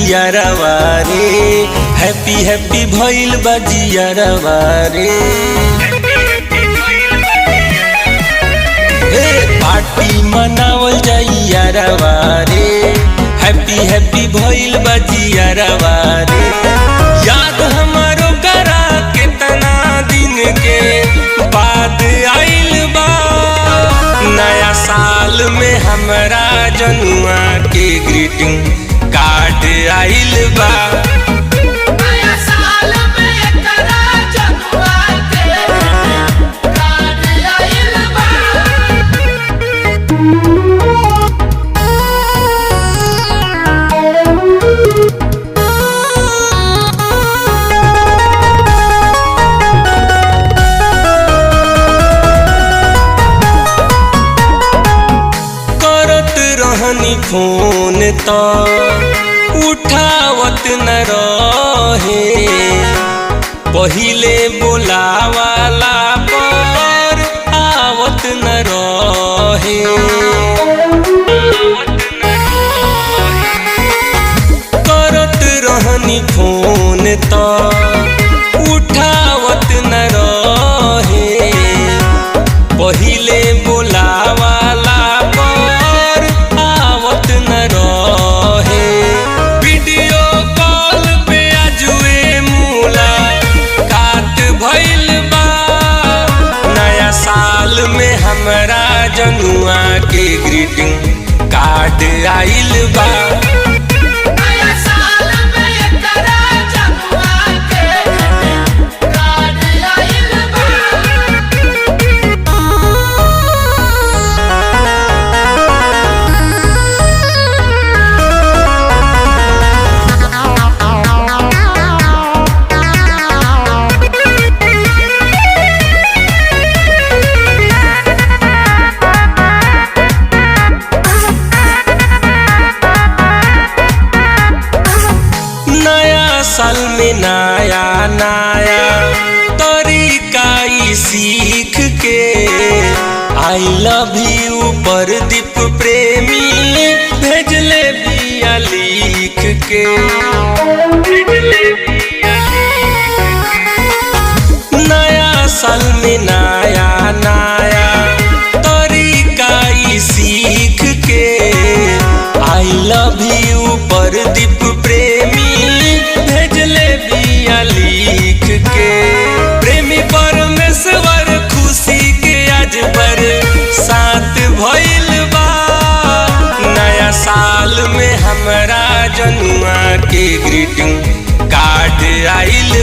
जियरवा रे, happy happy भइल बा जियरवा रे। पार्टी मनावल जियरवा रे, हैप्पी हैप्पी भइल बा जियरवा रे। याद हमारो करा कितना दिन के बाद आइल बा, नया साल में हमरा जनुआ के ग्रीटिंग कार्ड आइल बा। नया साल में एकरा जनुआ के कार्ड आइल बा। रहनी फोन तो उठावत न रहे, पहिले बोलावाला पर आवत न रहे। करत रहनी फोन तो उठावत न रहे, पहिले बोलावाला में हमरा जनुआ के ग्रीटिंग कार्ड आइल बा। नया साल में एकरा जनुआ के कार्ड आइल बा। साल में नया नया तरीका सीख के आई लव यू प्रदीप प्रेमी भेजले बिया लिख के। नया साल में नया नया तरीका सीख के आई लव यू प्रदीप प्रेमी भेजले बिया लिख के। प्रेमी परमेश्वर खुशी के आज पर साथ भइल बा, नया साल में हमरा जनुआ के ग्रीटिंग कार्ड आइल